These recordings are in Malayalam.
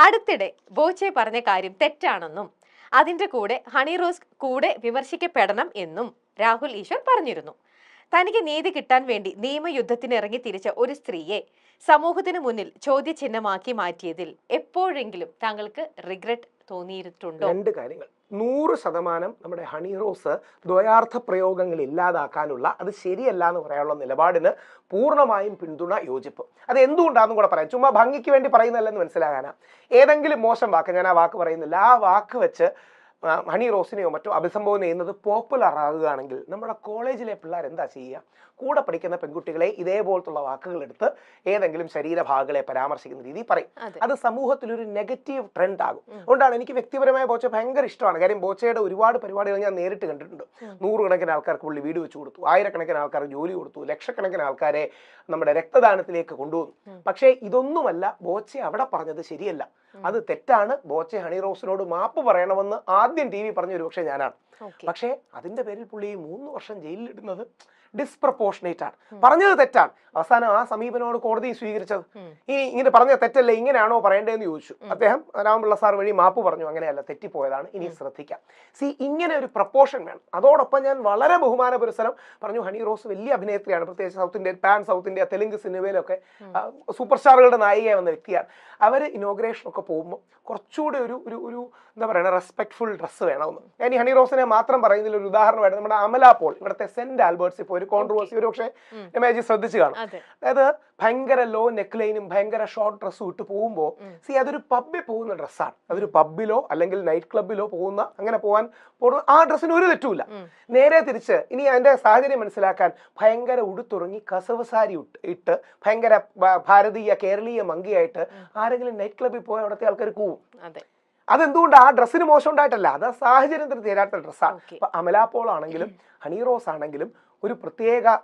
അടുത്തിടെ ബോച്ചെ പറഞ്ഞ കാര്യം തെറ്റാണെന്നും അതിന്റെ കൂടെ ഹണി റോസ് കൂടെ വിമർശിക്കപ്പെടണം എന്നും രാഹുൽ ഈശ്വർ പറഞ്ഞിരുന്നു. തനിക്ക് നീതി കിട്ടാൻ വേണ്ടി നിയമയുദ്ധത്തിന് ഇറങ്ങി തിരിച്ച ഒരു സ്ത്രീയെ സമൂഹത്തിന് മുന്നിൽ ചോദ്യചിഹ്നമാക്കി മാറ്റിയതിൽ എപ്പോഴെങ്കിലും താങ്കൾക്ക് റിഗ്രറ്റ് തോന്നിയിട്ടുണ്ടോ? രണ്ട് കാര്യങ്ങൾ. 100% നമ്മുടെ ഹണി റോസ് ദ്വയാർത്ഥ പ്രയോഗങ്ങൾ ഇല്ലാതാക്കാനുള്ള, അത് ശരിയല്ല എന്ന് പറയാനുള്ള നിലപാടിന് പൂർണ്ണമായും പിന്തുണ, യോജിപ്പ്. അത് എന്തുകൊണ്ടാണെന്നും കൂടെ പറയാം. ചുമ്മാ ഭംഗിക്ക് വേണ്ടി പറയുന്നതല്ലെന്ന് മനസ്സിലാകാനാ. ഏതെങ്കിലും മോശം വാക്ക്, ഞാൻ ആ വാക്ക് പറയുന്നില്ല, ആ വാക്ക് വെച്ച് ഹണി റോസിനെയോ മറ്റോ അഭിസംബോധന ചെയ്യുന്നത് പോപ്പുലർ ആകുകയാണെങ്കിൽ നമ്മുടെ കോളേജിലെ പിള്ളേർ എന്താ ചെയ്യുക? കൂടെ പഠിക്കുന്ന പെൺകുട്ടികളെ ഇതേപോലത്തുള്ള വാക്കുകൾ എടുത്ത് ഏതെങ്കിലും ശരീരഭാഗങ്ങളെ പരാമർശിക്കുന്ന രീതി പറയും. അത് സമൂഹത്തിലൊരു നെഗറ്റീവ് ട്രെൻഡ് ആകും. അതുകൊണ്ടാണ് എനിക്ക് വ്യക്തിപരമായ ബോച്ച ഭയങ്കര ഇഷ്ടമാണ്. കാര്യം ബോച്ചയുടെ ഒരുപാട് പരിപാടികൾ ഞാൻ നേരിട്ട് കണ്ടിട്ടുണ്ട്. 100 കണക്കിന് ആൾക്കാർക്ക് പുള്ളി വീട് വെച്ച് കൊടുത്തു, 1000 ആൾക്കാർക്ക് ജോലി കൊടുത്തു, ലക്ഷക്കണക്കിന് ആൾക്കാരെ നമ്മുടെ രക്തദാനത്തിലേക്ക് കൊണ്ടുവന്നു. പക്ഷേ ഇതൊന്നുമല്ല ബോച്ച അവിടെ പറഞ്ഞത് ശരിയല്ല, അത് തെറ്റാണ്. ബോച്ച ഹണി റോസിനോട് മാപ്പ് പറയണമെന്ന് ആദ്യം TV പറഞ്ഞ ഒരു പക്ഷേ ഞാനാണ്. പക്ഷേ അതിന്റെ പേരിൽ പുള്ളി 3 വർഷം ജയിലിലിടുന്നത് ഡിസ്പ്രപ്പോർഷനേറ്റ് ആണ്. പറഞ്ഞത് തെറ്റാണ്. അവസാനം ആ സമീപനമാണ് കോടതി സ്വീകരിച്ചത്. ഇങ്ങനെ പറഞ്ഞ തെറ്റല്ലേ, ഇങ്ങനെയാണോ പറയേണ്ടതെന്ന് ചോദിച്ചു. അദ്ദേഹം രാമപിള്ള സാർ വഴി മാപ്പ് പറഞ്ഞു, അങ്ങനെയല്ല, തെറ്റിപ്പോയതാണ്, ഇനി ശ്രദ്ധിക്കാം. ഇങ്ങനെ ഒരു പ്രപ്പോർഷൻ വേണം. അതോടൊപ്പം ഞാൻ വളരെ ബഹുമാന പുരസ്സരം പറഞ്ഞു, ഹണി റോസ് വലിയ അഭിനേത്രിയാണ്. പ്രത്യേകിച്ച് സൗത്ത് ഇന്ത്യ തെലുങ്ക് സിനിമയിലൊക്കെ സൂപ്പർ സ്റ്റാറുകളുടെ നായികയായി വന്ന വ്യക്തിയാണ്. അവർ ഇനോഗ്രേഷൻ ഒക്കെ പോകുമ്പോൾ കുറച്ചുകൂടി ഒരു എന്താ പറയുക, റെസ്പെക്ട്ഫുൾ ഡ്രസ്സ് വേണമെന്ന്. ഞാൻ ഈ ഹണി റോസിനെ മാത്രം പറയുന്നതിൽ ഒരു ഉദാഹരണമായിട്ട് നമ്മുടെ അമല പോൾ, ഇവിടുത്തെ സെന്റ് ആൽബർട്ട്സ്, ഇപ്പോൾ ഒരു കോൺട്രവേഴ്സി ഒരു പക്ഷേ രമേശ് ശ്രദ്ധിച്ചു കാണും. അതായത് ഭയങ്കര ലോ നെക്ക് ലൈനും ഭയങ്കര ഷോർട്ട് ഡ്രസ്സും ഇട്ട് പോകുമ്പോൾ അതൊരു പബ്ബിൽ പോകുന്ന ഡ്രസ്സാണ്. അതൊരു പബ്ബിലോ അല്ലെങ്കിൽ നൈറ്റ് ക്ലബിലോ പോകുന്ന, അങ്ങനെ പോകുന്ന ആ ഡ്രസ്സിന് ഒരു തെറ്റുമില്ല. നേരെ തിരിച്ച് ഇനി അതിന്റെ സാഹചര്യം മനസ്സിലാക്കാൻ ഭയങ്കര ഉടുത്തുറങ്ങി കസവ് സാരി ഇട്ട് ഭയങ്കര ഭാരതീയ കേരളീയ മങ്കിയായിട്ട് ആരെങ്കിലും നൈറ്റ് ക്ലബിൽ പോയ അവിടുത്തെ ആൾക്കാർ കൂവും. അതെന്തുകൊണ്ട്? ആ ഡ്രസ്സിന് മോശം ഉണ്ടായിട്ടല്ല, അത് സാഹചര്യത്തിന് തീരാത്ത ഡ്രസ്സാണ്. അപ്പൊ അമല പോൾ ആണെങ്കിലും ഹണി റോസ് ആണെങ്കിലും ഒരു പ്രത്യേക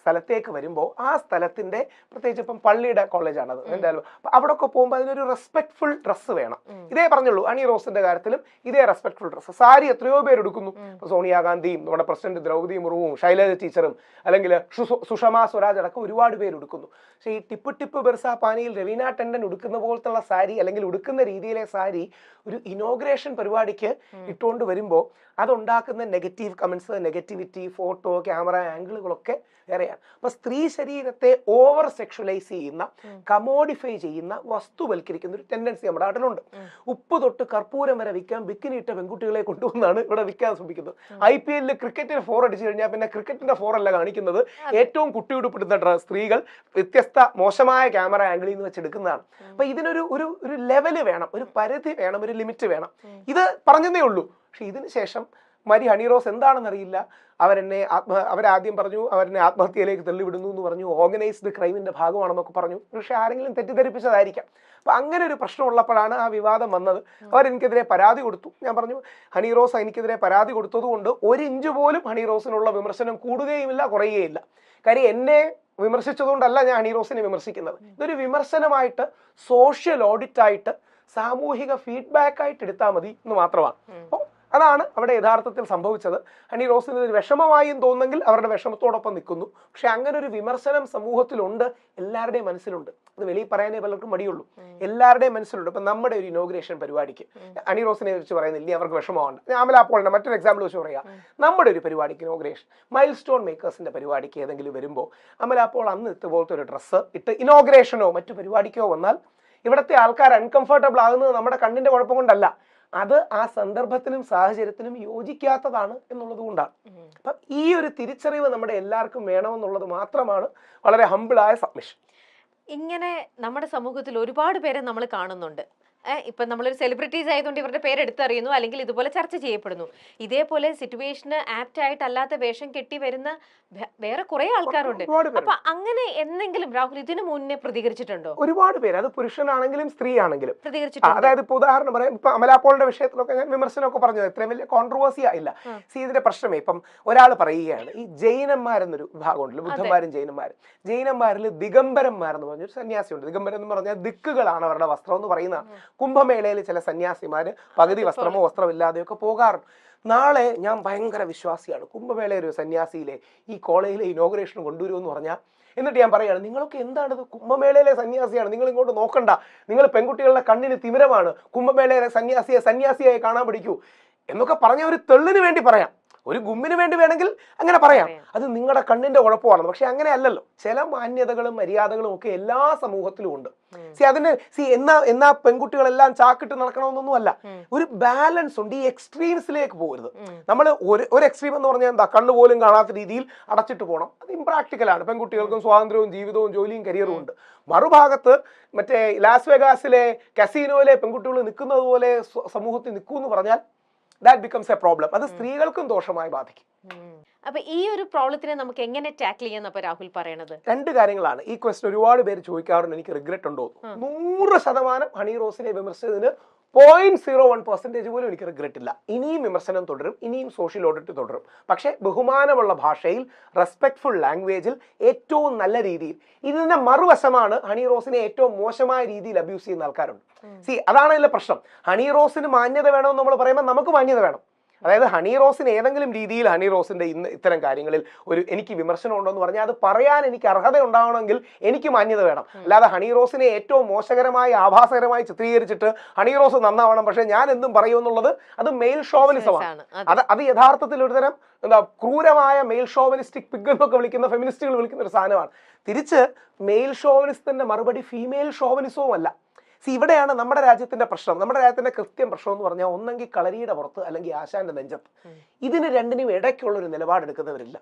സ്ഥലത്തേക്ക് വരുമ്പോൾ ആ സ്ഥലത്തിന്റെ, പ്രത്യേകിച്ച് ഇപ്പം പള്ളിയുടെ കോളേജാണത് എന്തായാലും, അവിടെ ഒക്കെ പോകുമ്പോൾ അതിനൊരു റെസ്പെക്ട്ഫുൾ ഡ്രസ്സ് വേണം. ഇതേ പറഞ്ഞുള്ളൂ ഹണി റോസിന്റെ കാര്യത്തിലും ഇതേ റെസ്പെക്ട്ഫുൾ ഡ്രസ്സ്. സാരി എത്രയോ പേര് എടുക്കുന്നു. സോണിയാഗാന്ധിയും നമ്മുടെ പ്രസിഡന്റ് ദ്രൗപദി മുർമുവും ശൈലജ ടീച്ചറും അല്ലെങ്കിൽ സുഷമ സ്വരാജ് അടക്കം ഒരുപാട് പേര് എടുക്കുന്നു. പക്ഷേ ഈ ടിപ്പ് ബിർസ പാനിയിൽ രവീന ടണ്ടൻ ഉടുക്കുന്ന പോലത്തുള്ള സാരി അല്ലെങ്കിൽ ഉടുക്കുന്ന രീതിയിലെ സാരി ഒരു ഇനോഗ്രേഷൻ പരിപാടിക്ക് ഇട്ടുകൊണ്ട് വരുമ്പോൾ അതുണ്ടാക്കുന്ന negative comments, negativity, photo, camera ആംഗിളുകളൊക്കെ വേറെയാണ്. അപ്പൊ സ്ത്രീ ശരീരത്തെ ഓവർ സെക്ഷലൈസ് ചെയ്യുന്ന, കമോഡിഫൈ ചെയ്യുന്ന, വസ്തുവൽക്കരിക്കുന്ന ഒരു ടെൻഡൻസി നമ്മുടെ നാട്ടിലുണ്ട്. ഉപ്പ് തൊട്ട് കർപ്പൂരം വരെ വിൽക്കാൻ ബിക്കിനിട്ട പെൺകുട്ടികളെ കൊണ്ടുവന്നാണ് ഇവിടെ വിൽക്കാൻ ശ്രമിക്കുന്നത്. IPL ക്രിക്കറ്റിൽ 4 അടിച്ചു കഴിഞ്ഞാൽ പിന്നെ ക്രിക്കറ്റിന്റെ 4 അല്ല കാണിക്കുന്നത്, ഏറ്റവും കുട്ടിയുടുപ്പിടുന്ന സ്ത്രീകൾ വ്യത്യസ്ത മോശമായ ക്യാമറ ആംഗിളിൽ നിന്ന് വെച്ചെടുക്കുന്നതാണ്. അപ്പൊ ഇതിനൊരു ഒരു ലെവല് വേണം, ഒരു പരിധി വേണം, ഒരു ലിമിറ്റ് വേണം. ഇത് പറഞ്ഞതേ ഉള്ളൂ. പക്ഷെ ഇതിന് ശേഷം മരി ഹണി റോസ് എന്താണെന്നറിയില്ല, അവരാദ്യം പറഞ്ഞു അവരെന്നെ ആത്മഹത്യയിലേക്ക് തള്ളിവിടുന്നു എന്ന് പറഞ്ഞു, ഓർഗനൈസ്ഡ് ക്രൈമിന്റെ ഭാഗമാണെന്നൊക്കെ പറഞ്ഞു. പക്ഷെ ആരെങ്കിലും തെറ്റിദ്ധരിപ്പിച്ചതായിരിക്കാം. അപ്പൊ അങ്ങനെ ഒരു പ്രശ്നം ഉള്ളപ്പോഴാണ് ആ വിവാദം വന്നത്. അവരെനിക്കെതിരെ പരാതി കൊടുത്തു. ഞാൻ പറഞ്ഞു, ഹണി റോസ് എനിക്കെതിരെ പരാതി കൊടുത്തതുകൊണ്ട് 1 ഇഞ്ച് പോലും ഹണി റോസിനുള്ള വിമർശനം കൂടുകയുമില്ല, കുറയുകയില്ല. കാര്യം എന്നെ വിമർശിച്ചതുകൊണ്ടല്ല ഞാൻ ഹണി റോസിനെ വിമർശിക്കുന്നത്. ഇതൊരു വിമർശനമായിട്ട്, സോഷ്യൽ ഓഡിറ്റ് ആയിട്ട്, സാമൂഹിക ഫീഡ്ബാക്ക് ആയിട്ട് എടുത്താൽ മതി എന്ന് മാത്രമാണ്. അപ്പോൾ അതാണ് അവിടെ യഥാർത്ഥത്തിൽ സംഭവിച്ചത്. ഹണി റോസിന് ഒരു വിഷമമായും തോന്നുന്നെങ്കിൽ അവരുടെ വിഷമത്തോടൊപ്പം നിൽക്കുന്നു. പക്ഷെ അങ്ങനെ ഒരു വിമർശനം സമൂഹത്തിലുണ്ട്, എല്ലാവരുടെയും മനസ്സിലുണ്ട്. അത് വെളിയിൽ പറയാനേ പലർക്കും മടിയുള്ളൂ. എല്ലാവരുടെയും മനസ്സിലുണ്ട്. ഇപ്പൊ നമ്മുടെ ഒരു ഇനോഗ്രേഷൻ പരിപാടിക്ക് ഹണി റോസിനെ കുറിച്ച് പറയുന്നില്ല, അവർക്ക് വിഷമമാണ്. അമല പോളിന്റെ മറ്റൊരു എക്സാമ്പിൾ വെച്ച് പറയാം. നമ്മുടെ ഒരു പരിപാടിക്ക് ഇനോഗ്രേഷൻ, മൈൽ സ്റ്റോൺ മേക്കേഴ്സിന്റെ പരിപാടിക്ക് ഏതെങ്കിലും വരുമ്പോൾ അമല പോൾ അന്ന് ഇതുപോലത്തെ ഒരു ഡ്രസ്സ് ഇട്ട് ഇനോഗ്രേഷനോ മറ്റു പരിപാടിക്കോ വന്നാൽ ഇവിടുത്തെ ആൾക്കാർ അൺകംഫർട്ടബിൾ ആകുന്നത് നമ്മുടെ കണ്ണിന്റെ കുഴപ്പം കൊണ്ടല്ല, അത് ആ സന്ദർഭത്തിനും സാഹചര്യത്തിനും യോജിക്കാത്തതാണ് എന്നുള്ളത് കൊണ്ടാണ്. അപ്പൊ ഈ ഒരു തിരിച്ചറിവ് നമ്മുടെ എല്ലാവർക്കും വേണമെന്നുള്ളത് മാത്രമാണ് വളരെ ഹംബിളായ സബ്മിഷൻ. ഇങ്ങനെ നമ്മുടെ സമൂഹത്തിൽ ഒരുപാട് പേരെ നമ്മൾ കാണുന്നുണ്ട്. ഇപ്പൊ നമ്മളൊരു സെലിബ്രിറ്റീസ് ആയതുകൊണ്ട് ഇവരുടെ പേര് എടുത്തറിയുന്നു, അല്ലെങ്കിൽ ഇതുപോലെ ചർച്ച ചെയ്യപ്പെടുന്നു. ഇതേപോലെ സിറ്റുവേഷന് ആപ്റ്റ് ആയിട്ടല്ലാത്ത വേഷം കെട്ടി വരുന്ന വേറെ കുറെ ആൾക്കാരുണ്ട്. അപ്പൊ അങ്ങനെ എന്തെങ്കിലും രാഹുൽ ഇതിനു മുന്നേ പ്രതികരിച്ചിട്ടുണ്ടോ? ഒരുപാട് പേര്, അത് പുരുഷനാണെങ്കിലും സ്ത്രീ ആണെങ്കിലും പ്രതികരിച്ചിട്ടുണ്ട്. അതായത് ഇപ്പൊ ഉദാഹരണം പറയാം, ഇപ്പൊ അമലാപോളിന്റെ വിഷയത്തിലൊക്കെ ഞാൻ വിമർശനമൊക്കെ പറഞ്ഞത് ഇത്രയും വലിയ കോൺട്രവേഴ്സി ആയില്ല. ഇതിന്റെ പ്രശ്നമേ ഇപ്പം ഒരാൾ പറയുകയാണ്, ഈ ജൈനന്മാരെന്നൊരു വിഭാഗമുണ്ടല്ലോ, ബുദ്ധന്മാരും ജൈനന്മാരിൽ ദിഗംബരന്മാരെന്ന് പറഞ്ഞൊരു സന്യാസിയുണ്ട്. ദിഗംബരം എന്ന് പറഞ്ഞാൽ ദിക്കുകളാണ് അവരുടെ വസ്ത്രം എന്ന് പറയുന്നതാണ്. കുംഭമേളയിൽ ചില സന്യാസിമാര് പകുതി വസ്ത്രമോ വസ്ത്രമില്ലാതെയൊക്കെ പോകാറുണ്ട്. നാളെ ഞാൻ ഭയങ്കര വിശ്വാസിയാണ്, കുംഭമേള ഒരു സന്യാസിയിലെ ഈ കോളേജിലെ ഇനോഗ്രേഷൻ കൊണ്ടുവരുമെന്ന് പറഞ്ഞാൽ എന്നിട്ട് ഞാൻ പറയുകയാണ്, നിങ്ങളൊക്കെ എന്താണിത്, കുംഭമേളയിലെ സന്യാസിയാണ്, നിങ്ങൾ ഇങ്ങോട്ട് നോക്കണ്ട, നിങ്ങൾ പെൺകുട്ടികളുടെ കണ്ണിന് തിമിരമാണ്, കുംഭമേളയിലെ സന്യാസിയായി കാണാൻ പഠിക്കൂ എന്നൊക്കെ പറഞ്ഞ ഒരു തെള്ളിന് വേണ്ടി പറയാം, ഒരു ഗുമ്മിന് വേണ്ടി വേണമെങ്കിൽ അങ്ങനെ പറയാം, അത് നിങ്ങളുടെ കണ്ണിന്റെ കുഴപ്പമാണ്. പക്ഷെ അങ്ങനെ അല്ലല്ലോ. ചില മാന്യതകളും മര്യാദകളും ഒക്കെ എല്ലാ സമൂഹത്തിലും ഉണ്ട്. എന്നാ പെൺകുട്ടികളെല്ലാം ചാക്കിട്ട് നടക്കണമെന്നൊന്നും അല്ല. ഒരു ബാലൻസ് ഉണ്ട്. ഈ എക്സ്ട്രീംസിലേക്ക് പോകരുത്. നമ്മൾ ഒരു എക്സ്ട്രീം എന്ന് പറഞ്ഞാൽ എന്താ, കണ്ണുപോലും കാണാത്ത രീതിയിൽ അടച്ചിട്ട് പോകണം. അത് ഇംപ്രാക്ടിക്കലാണ്. പെൺകുട്ടികൾക്കും സ്വാതന്ത്ര്യവും ജീവിതവും ജോലിയും കരിയറും ഉണ്ട്. മറുഭാഗത്ത് മറ്റേ ലാസ് വെഗാസിലെ കസീനോയിലെ പെൺകുട്ടികൾ നിൽക്കുന്നത് പോലെ സമൂഹത്തിൽ നിൽക്കൂ എന്ന് പറഞ്ഞാൽ that becomes a problem. അത് സ്ത്രീകൾക്കും ദോഷമായി ബാധിക്കും. അപ്പൊ ഈ ഒരു പ്രോബ്ലത്തിനെ നമുക്ക് എങ്ങനെ ടാക്കിൾ ചെയ്യാന്നപ്പോ രാഹുൽ പറയണത്? 2 കാര്യങ്ങളാണ്. ഈ ക്വസ്റ്റ്യൻ ഒരുപാട് പേര് ചോദിക്കാറുണ്ട്, എനിക്ക് റിഗ്രറ്റ് ഉണ്ടോ. 100% ഹണി റോസിനെ വിമർശിച്ചതിന് 0.01% പോലും എനിക്ക് റിഗ്രറ്റ് ഇല്ല. ഇനിയും വിമർശനം തുടരും, ഇനിയും സോഷ്യൽ ഓഡിറ്റ് തുടരും. പക്ഷെ ബഹുമാനമുള്ള ഭാഷയിൽ, റെസ്പെക്ട്ഫുൾ ലാംഗ്വേജിൽ, ഏറ്റവും നല്ല രീതിയിൽ. ഇതിന്റെ മറുവശമാണ് ഹണി റോസിനെ ഏറ്റവും മോശമായ രീതിയിൽ അബ്യൂസ് ചെയ്യുന്ന ആൾക്കാരുണ്ട്. അതാണ് ഇതിലെ പ്രശ്നം. ഹണി റോസിന് മാന്യത വേണമെന്ന് നമ്മൾ പറയുമ്പോൾ നമുക്ക് മാന്യത വേണം. അതായത് ഹണി റോസിന് ഏതെങ്കിലും രീതിയിൽ ഹണി റോസിന്റെ ഇത്തരം കാര്യങ്ങളിൽ എനിക്ക് വിമർശനം ഉണ്ടോ എന്ന് പറഞ്ഞാൽ അത് പറയാൻ എനിക്ക് അർഹത ഉണ്ടാവണമെങ്കിൽ എനിക്ക് മാന്യത വേണം. അല്ലാതെ ഹണി റോസിനെ ഏറ്റവും മോശകരമായി ആഭാസകരമായി ചിത്രീകരിച്ചിട്ട് ഹണി റോസ് നന്നാവണം പക്ഷെ ഞാൻ എന്തും പറയൂ എന്നുള്ളത് അത് മെയിൽ ഷോവനിസമാണ്. അത് യഥാർത്ഥത്തിൽ ഒരുതരം ക്രൂരമായ മെയിൽ ഷോവനിസ്റ്റിക് പിഗ് എന്നൊക്കെ വിളിക്കുന്ന ഫെമിനിസ്റ്റുകൾ വിളിക്കുന്ന ഒരു സാധനമാണ്. തിരിച്ച് മെയിൽ ഷോവനിസത്തിന്റെ മറുപടി ഫീമെയിൽ ഷോവനിസവും അല്ല. ഇവിടെയാണ് നമ്മുടെ രാജ്യത്തിന്റെ പ്രശ്നം. നമ്മുടെ രാജ്യത്തിന്റെ കൃത്യം പ്രശ്നം എന്ന് പറഞ്ഞാൽ ഒന്നെങ്കിൽ കളരിയുടെ പുറത്ത് അല്ലെങ്കിൽ ആശാന്റെ നെഞ്ചത്ത്. ഇതിന് രണ്ടിനും ഇടയ്ക്കുള്ള ഒരു നിലപാടെടുക്കുന്നവരില്ല.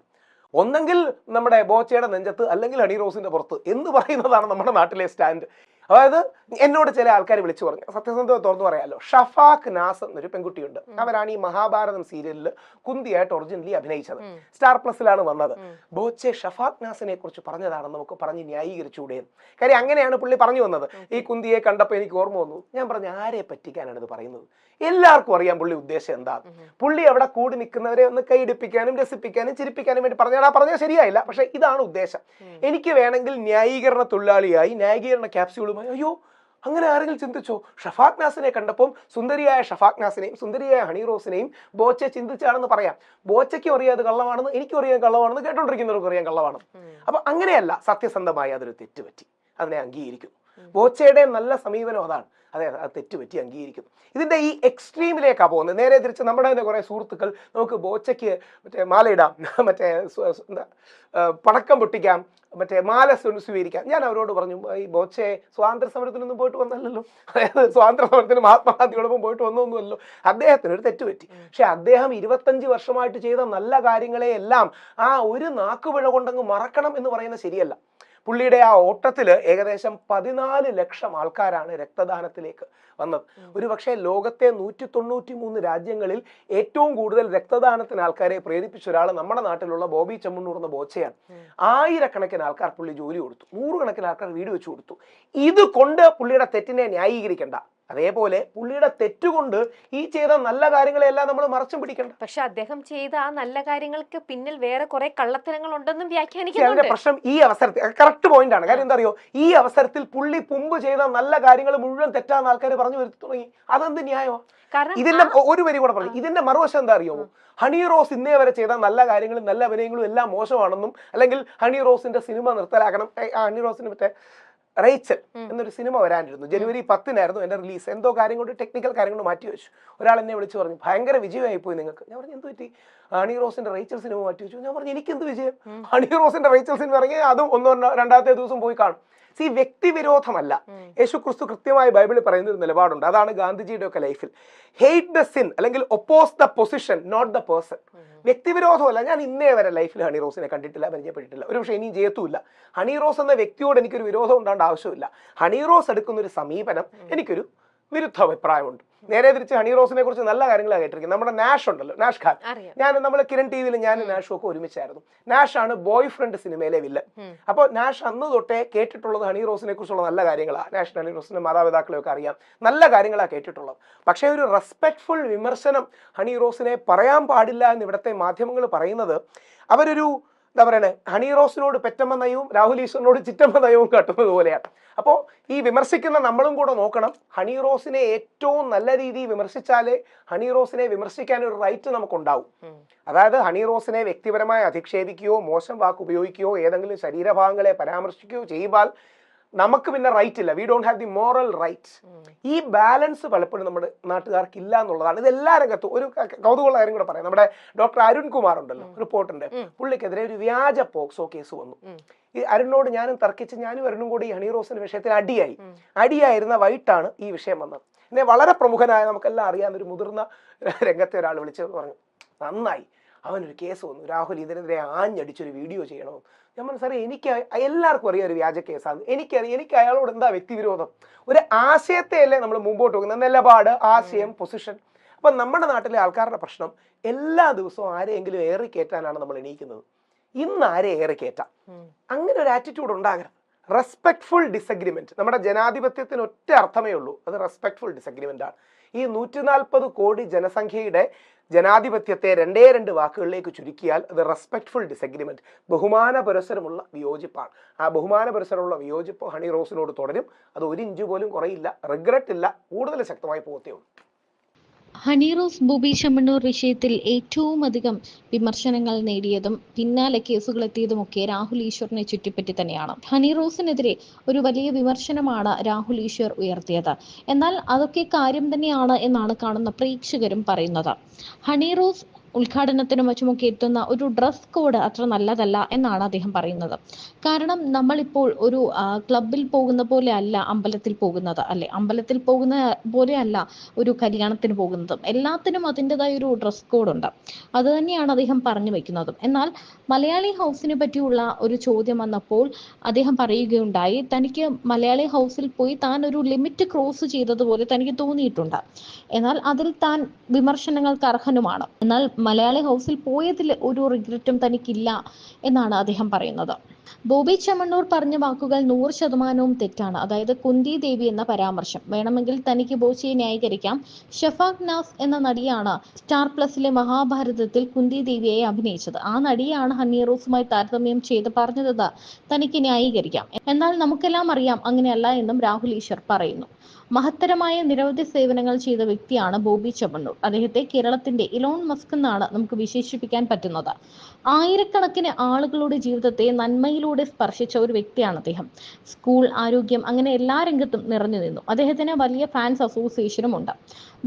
ഒന്നെങ്കിൽ നമ്മുടെ ബോച്ചയുടെ നെഞ്ചത്ത് അല്ലെങ്കിൽ ഹണി റോസിന്റെ പുറത്ത് എന്ന് പറയുന്നതാണ് നമ്മുടെ നാട്ടിലെ സ്റ്റാൻഡ്. അതായത് എന്നോട് ചില ആൾക്കാർ വിളിച്ചു പറഞ്ഞു, സത്യസന്ധത തുറന്നു പറയാമല്ലോ, ഷഫാഖ് നാസ് എന്നൊരു പെൺകുട്ടിയുണ്ട്. അവരാണ് ഈ മഹാഭാരതം സീരിയലിൽ കുന്തിയായിട്ട് ഒറിജിനലി അഭിനയിച്ചത്. സ്റ്റാർ പ്ലസിലാണ് വന്നത്. ബോച്ചെ ഷഫാഖ് നാസിനെ കുറിച്ച് പറഞ്ഞതാണെന്ന് നമുക്ക് പറഞ്ഞ് ന്യായീകരിച്ചുകൂടെ? കാര്യം അങ്ങനെയാണ് പുള്ളി പറഞ്ഞു വന്നത്. ഈ കുന്തിയെ കണ്ടപ്പോൾ എനിക്ക് ഓർമ്മ വന്നു. ഞാൻ പറഞ്ഞു, ആരെ പറ്റിക്കാനാണ് ഇത് പറയുന്നത്? എല്ലാവർക്കും അറിയാം പുള്ളി ഉദ്ദേശം എന്താണ്. പുള്ളി അവിടെ കൂടി നിൽക്കുന്നവരെ ഒന്ന് കൈയിടിപ്പിക്കാനും രസിപ്പിക്കാനും ചിരിപ്പിക്കാനും വേണ്ടി പറഞ്ഞാൽ ശരിയായില്ല. പക്ഷെ ഇതാണ് ഉദ്ദേശം. എനിക്ക് വേണമെങ്കിൽ ന്യായീകരണ തൊഴിലാളിയായി ന്യായീകരണ ക്യാപ്സ്യൂളുമായി, അയ്യോ അങ്ങനെ ആരെങ്കിലും ചിന്തിച്ചോ? ഷഫാഖ് നാസിനെ കണ്ടപ്പം സുന്ദരിയായ ഷഫാഖ് നാസിനെയും സുന്ദരിയായ ഹണി റോസിനെയും ബോച്ചെ ചിന്തിച്ചാണെന്ന് പറയാം. ബോച്ചയ്ക്കും അറിയാം അത് കള്ളമാണെന്ന്, എനിക്കും അറിയാം കള്ളമാണെന്ന്, കേട്ടോണ്ടിരിക്കുന്നവർക്കും അറിയാം കള്ളമാണെന്ന്. അപ്പൊ അങ്ങനെയല്ല, സത്യസന്ധമായി അതൊരു തെറ്റുപറ്റി, അതിനെ അംഗീകരിക്കുന്നു. ബോച്ചയുടെ നല്ല സമീപനം അതാണ്. അതെ, അത് തെറ്റുപറ്റി അംഗീകരിക്കുന്നു. ഇതിന്റെ ഈ എക്സ്ട്രീമിലേക്കാണ് പോകുന്നത്. നേരെ തിരിച്ച് നമ്മുടെ തന്നെ കുറെ സുഹൃത്തുക്കൾ നമുക്ക് ബോച്ചയ്ക്ക് മറ്റേ മാലയിടാം, മറ്റേ പടക്കം പൊട്ടിക്കാം, മറ്റേ മാല സ്വീകരിക്കാം. ഞാൻ അവരോട് പറഞ്ഞു, ഈ ബോച്ചെ സ്വാതന്ത്ര്യ സമരത്തിനൊന്നും പോയിട്ട് വന്നല്ലോ, അതായത് സ്വാതന്ത്ര്യ സമരത്തിന് മഹാത്മാഗാന്ധിയോടൊപ്പം പോയിട്ട് വന്നൊന്നുമല്ലോ. അദ്ദേഹത്തിന് ഒരു തെറ്റുപറ്റി. പക്ഷെ അദ്ദേഹം 25 വർഷമായിട്ട് ചെയ്ത നല്ല കാര്യങ്ങളെ എല്ലാം ആ ഒരു നാക്കുപിഴ കൊണ്ടങ്ങ് മറക്കണം എന്ന് പറയുന്നത് ശരിയല്ല. പുള്ളിയുടെ ആ ഓട്ടത്തില് ഏകദേശം 14 ലക്ഷം ആൾക്കാരാണ് രക്തദാനത്തിലേക്ക് വന്നത്. ഒരു പക്ഷേ ലോകത്തെ 193 രാജ്യങ്ങളിൽ ഏറ്റവും കൂടുതൽ രക്തദാനത്തിന് ആൾക്കാരെ പ്രേരിപ്പിച്ച ഒരാൾ നമ്മുടെ നാട്ടിലുള്ള ബോബി ചെമ്മണ്ണൂർ എന്ന ബോച്ചയാണ്. 1000കണക്കിന് ആൾക്കാർ പുള്ളി ജോലി കൊടുത്തു, 100കണക്കിന് ആൾക്കാർ വീട് വെച്ചു കൊടുത്തു. ഇത് കൊണ്ട് പുള്ളിയുടെ തെറ്റിനെ ന്യായീകരിക്കണ്ട. അതേപോലെ പുള്ളിയുടെ തെറ്റുകൊണ്ട് ഈ ചെയ്ത നല്ല കാര്യങ്ങളെല്ലാം നമ്മൾ മറച്ചും പിടിക്കണ്ട. പക്ഷെ അദ്ദേഹം ചെയ്ത ആ നല്ല കാര്യങ്ങൾക്ക് പിന്നിൽ വേറെ കുറെ കള്ളത്തരങ്ങൾ ഉണ്ടെന്നും വ്യാഖ്യാനിക്കുന്നുണ്ട്. പ്രശ്നം ഈ അവസരത്തിൽ കറക്റ്റ് പോയിന്റ് ആണ്. കാര്യം എന്താ അറിയോ, ഈ അവസരത്തിൽ പുള്ളി മുമ്പ് ചെയ്ത നല്ല കാര്യങ്ങൾ മുഴുവൻ തെറ്റാന്ന് ആൾക്കാർ പറഞ്ഞു വരുത്തി തുടങ്ങി. അതെന്ത് ന്യായമാണ്? ഇതിന്റെ ഒരു വരി കൂടെ പറഞ്ഞു. ഇതിന്റെ മറുവശം എന്താ അറിയോ, ഹണി റോസ് ഇന്നേ വരെ ചെയ്ത നല്ല കാര്യങ്ങളും നല്ല അഭിനയങ്ങളും എല്ലാം മോശമാണെന്നും, അല്ലെങ്കിൽ ഹണി റോസിന്റെ സിനിമ നിർത്തലാക്കണം. ഹണി റോസിന് മറ്റേ റേച്ചൽ എന്നൊരു സിനിമ വരാനിരുന്നു. ജനുവരി 10-നായിരുന്നു എന്റെ റിലീസ്. എന്തോ കാര്യം കൊണ്ട്, ടെക്നിക്കൽ കാര്യം കൊണ്ട് മാറ്റി വെച്ചു. ഒരാൾ എന്നെ വിളിച്ചു പറഞ്ഞു, ഭയങ്കര വിജയമായി പോയി നിങ്ങൾക്ക്. ഞാൻ പറഞ്ഞു, എന്ത് പറ്റി? ഹണി റോസിന്റെ റേച്ചൽ സിനിമ മാറ്റി വെച്ചു. ഞാൻ പറഞ്ഞു, എനിക്ക് എന്ത് വിജയം? ഹണി റോസിന്റെ റേച്ചൽ സിനിമ ഇറങ്ങി അതും രണ്ടാമത്തെ ദിവസം പോയി കാണും. വ്യക്തിവിരോധമല്ല. യേശു ക്രിസ്തു കൃത്യമായി ബൈബിളിൽ പറയുന്ന ഒരു നിലപാടുണ്ട്. അതാണ് ഗാന്ധിജിയുടെ ഒക്കെ ലൈഫിൽ. ഹെയ്റ്റ് ദ സിൻ അല്ലെങ്കിൽ oppose the position, not the person. വ്യക്തിവിരോധമല്ല. ഞാൻ ഇന്നേ വരെ ലൈഫിൽ ഹണി റോസിനെ കണ്ടിട്ടില്ല, പരിചയപ്പെട്ടിട്ടില്ല, ഒരു പക്ഷേ ഇനിയും ചെയ്യത്തുമില്ല. ഹണി റോസ് എന്ന വ്യക്തിയോട് എനിക്കൊരു വിരോധം ഉണ്ടാകേണ്ട ആവശ്യമില്ല. ഹണി റോസ് എടുക്കുന്ന ഒരു സമീപനം എനിക്കൊരു വിരുദ്ധ അഭിപ്രായമുണ്ട്. നേരെ തിരിച്ച് ഹണി റോസിനെ കുറിച്ച് നല്ല കാര്യങ്ങളാണ് കേട്ടിരിക്കുന്നത്. നമ്മുടെ നാഷ് ഉണ്ടല്ലോ, നാഷ് ഖാൻ. നമ്മൾ കിരൺ ടിവിയിൽ ഞാനും നാഷും ഒക്കെ ഒരുമിച്ചായിരുന്നു. നാഷ് ആണ് ബോയ് ഫ്രണ്ട് സിനിമയിലെ വില്ലൻ. അപ്പോൾ നാഷ് അന്ന് തൊട്ടേ കേട്ടിട്ടുള്ളത് ഹണി റോസിനെ കുറിച്ചുള്ള നല്ല കാര്യങ്ങളാണ്. നാഷ് ഹണി റോസിന്റെ മാതാപിതാക്കളെയൊക്കെ അറിയാം, നല്ല കാര്യങ്ങളാണ് കേട്ടിട്ടുള്ളത്. പക്ഷേ ഒരു റെസ്പെക്ട്ഫുൾ വിമർശനം ഹണി റോസിനെ പറയാൻ പാടില്ല എന്ന് ഇവിടുത്തെ മാധ്യമങ്ങൾ പറയുന്നത് അവരൊരു എന്താ പറയണേ, ഹണി റോസിനോട് പെറ്റമ്മ നയവും രാഹുൽ ഈശ്വറിനോട് ചിറ്റമ്മ നയവും കാട്ടുന്നത് പോലെയാണ്. അപ്പോൾ ഈ വിമർശിക്കുന്ന നമ്മളും കൂടെ നോക്കണം, ഹണി റോസിനെ ഏറ്റവും നല്ല രീതിയിൽ വിമർശിച്ചാലേ ഹണി റോസിനെ വിമർശിക്കാൻ ഒരു റൈറ്റ് നമുക്കുണ്ടാവും. അതായത് ഹണി റോസിനെ വ്യക്തിപരമായി അധിക്ഷേപിക്കുകയോ മോശം വാക്ക് ഉപയോഗിക്കുകയോ ഏതെങ്കിലും ശരീരഭാഗങ്ങളെ പരാമർശിക്കുകയോ ചെയ്യുമ്പോൾ നമുക്ക് പിന്നെ റൈറ്റ് ഇല്ല. We don't have the moral rights. ഈ ബാലൻസ് പലപ്പോഴും നമ്മുടെ നാട്ടുകാർക്ക് ഇല്ല എന്നുള്ളതാണ്. ഇത് എല്ലാ രംഗത്തും ഒരു കൗതുകമുള്ള കാര്യം കൂടെ പറയാം. നമ്മുടെ ഡോക്ടർ അരുൺ കുമാർ ഉണ്ടല്ലോ, റിപ്പോർട്ടുണ്ട്, പുള്ളിക്കെതിരെ ഒരു വ്യാജ പോക്സോ കേസ് വന്നു. ഈ അരുണിനോട് ഞാനും തർക്കിച്ച് ഞാനും അരുണും കൂടി ഈ ഹണി റോസിന്റെ വിഷയത്തിൽ അടിയായിരുന്ന വൈകിട്ടാണ് ഈ വിഷയം വന്നത്. എന്നെ വളരെ പ്രമുഖനായ നമുക്കെല്ലാം അറിയാവുന്ന ഒരു മുതിർന്ന രംഗത്തെ ഒരാൾ വിളിച്ച് പറഞ്ഞു, നന്നായി അവനൊരു കേസ് വന്നു, രാഹുൽ ഇതിനെതിരെ ആഞ്ഞടിച്ചൊരു വീഡിയോ ചെയ്യണമെന്ന്. ഞാൻ പറഞ്ഞു, സാറേ എനിക്ക് എല്ലാവർക്കും അറിയാം ഒരു വ്യാജ കേസാണ്, എനിക്ക് അയാളോട് എന്താ വ്യക്തിവിരോധം? ഒരു ആശയത്തെയല്ലേ നമ്മൾ മുമ്പോട്ട് പോകുന്നത്, നിലപാട്, ആശയം, പൊസിഷൻ. അപ്പം നമ്മുടെ നാട്ടിലെ ആൾക്കാരുടെ പ്രശ്നം എല്ലാ ദിവസവും ആരെയെങ്കിലും ഏറി കയറ്റാനാണ് നമ്മൾ എണീക്കുന്നത്. ഇന്ന് ആരെ ഏറി കയറ്റാം, അങ്ങനെ ഒരു ആറ്റിറ്റ്യൂഡ് ഉണ്ടാകരുത്. റെസ്പെക്ട്ഫുൾ ഡിസഗ്രിമെന്റ് നമ്മുടെ ജനാധിപത്യത്തിന് ഒറ്റ അർത്ഥമേ ഉള്ളൂ, അത് റെസ്പെക്ട്ഫുൾ ഡിസഗ്രിമെന്റ് ആണ്. ഈ 140 കോടി ജനസംഖ്യയുടെ ജനാധിപത്യത്തെ 2 വാക്കുകളിലേക്ക് ചുരുക്കിയാൽ അത് റെസ്പെക്ട്ഫുൾ ഡിസഗ്രിമെന്റ്, ബഹുമാന പുരസരമുള്ള വിയോജിപ്പാണ്. ആ ബഹുമാന പുരസരമുള്ള വിയോജിപ്പ് ഹണി റോസിനോട് തുടരും. അത് 1 ഇഞ്ച് പോലും കുറയില്ല, റിഗ്രറ്റ് ഇല്ല, കൂടുതൽ ശക്തമായി പോകത്തേ ഉള്ളൂ. ഹണി റോസ് ബോബി ചെമ്മണ്ണൂർ വിഷയത്തിൽ ഏറ്റവും അധികം വിമർശനങ്ങൾ നേടിയതും പിന്നാലെ കേസുകൾ എത്തിയതുമൊക്കെ രാഹുൽ ഈശ്വറിനെ ചുറ്റിപ്പറ്റി തന്നെയാണ്. ഹണി റോസിനെതിരെ ഒരു വലിയ വിമർശനമാണ് രാഹുൽ ഈശ്വർ ഉയർത്തിയത്. എന്നാൽ അതൊക്കെ കാര്യം തന്നെയാണ് എന്നാണ് കാണുന്ന പ്രേക്ഷകരും പറയുന്നത്. ഹണി റോസ് ഉദ്ഘാടനത്തിനും മറ്റുമൊക്കെ എത്തുന്ന ഒരു ഡ്രസ് കോഡ് അത്ര നല്ലതല്ല എന്നാണ് അദ്ദേഹം പറയുന്നത്. കാരണം നമ്മളിപ്പോൾ ഒരു ക്ലബിൽ പോകുന്ന പോലെ അല്ല അമ്പലത്തിൽ പോകുന്നത്, അല്ലെ? അമ്പലത്തിൽ പോകുന്ന പോലെ അല്ല ഒരു കല്യാണത്തിന് പോകുന്നതും. എല്ലാത്തിനും അതിൻ്റെതായ ഒരു ഡ്രസ് കോഡുണ്ട്. അത് തന്നെയാണ് അദ്ദേഹം പറഞ്ഞു വെക്കുന്നതും. എന്നാൽ മലയാളി ഹൗസിനെ പറ്റിയുള്ള ഒരു ചോദ്യം വന്നപ്പോൾ അദ്ദേഹം പറയുകയുണ്ടായി, തനിക്ക് മലയാളി ഹൗസിൽ പോയി താൻ ഒരു ലിമിറ്റ് ക്രോസ് ചെയ്തതുപോലെ തനിക്ക് തോന്നിയിട്ടുണ്ട്. എന്നാൽ അതിൽ താൻ വിമർശനങ്ങൾക്ക് അർഹനുമാണ്. എന്നാൽ മലയാളി ഹൗസിൽ പോയതിൽ ഒരു റിഗ്രറ്റും തനിക്കില്ല എന്നാണ് അദ്ദേഹം പറയുന്നത്. ബോബി ചെമ്മണ്ണൂർ പറഞ്ഞ വാക്കുകൾ 100% തെറ്റാണ്. അതായത് കുന്തി ദേവി എന്ന പരാമർശം വേണമെങ്കിൽ തനിക്ക് ബോച്ചയെ ന്യായീകരിക്കാം. ഷഫാഖ് നാസ് എന്ന നടിയാണ് സ്റ്റാർ പ്ലസിലെ മഹാഭാരതത്തിൽ കുന്തി ദേവിയെ അഭിനയിച്ചത്. ആ നടിയാണ് ഹണി റോസുമായി താരതമ്യം ചെയ്ത് പറഞ്ഞത് തനിക്ക് ന്യായീകരിക്കാം. എന്നാൽ നമുക്കെല്ലാം അറിയാം അങ്ങനെയല്ല എന്നും രാഹുൽ ഈശ്വർ പറയുന്നു. മഹത്തരമായ നിരവധി സേവനങ്ങൾ ചെയ്ത വ്യക്തിയാണ് ബോബി ചെമ്മണ്ണൂർ. അദ്ദേഹത്തെ കേരളത്തിന്റെ ഇലോൺ മസ്ക് എന്നാണ് നമുക്ക് വിശേഷിപ്പിക്കാൻ പറ്റുന്നത്. ആയിരക്കണക്കിന് ആളുകളുടെ ജീവിതത്തെ നന്മയിലൂടെ സ്പർശിച്ച ഒരു വ്യക്തിയാണ് അദ്ദേഹം. സ്കൂൾ, ആരോഗ്യം, അങ്ങനെ എല്ലാ രംഗത്തും നിറഞ്ഞു നിന്നു. അദ്ദേഹത്തിന് വലിയ ഫാൻസ് അസോസിയേഷനും ഉണ്ട്.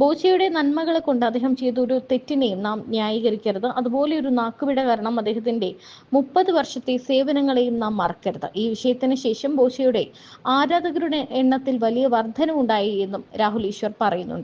ബോച്ചയുടെ നന്മകളെ കൊണ്ട് അദ്ദേഹം ചെയ്ത ഒരു തെറ്റിനെയും നാം ന്യായീകരിക്കരുത്. അതുപോലെ ഒരു നാക്കുപിട കാരണം അദ്ദേഹത്തിന്റെ 30 വർഷത്തെ സേവനങ്ങളെയും നാം മറക്കരുത്. ഈ വിഷയത്തിന് ശേഷം ബോച്ചയുടെ ആരാധകരുടെ എണ്ണത്തിൽ വലിയ വർധനവുണ്ടായി എന്നും രാഹുൽ ഈശ്വർ പറയുന്നുണ്ട്.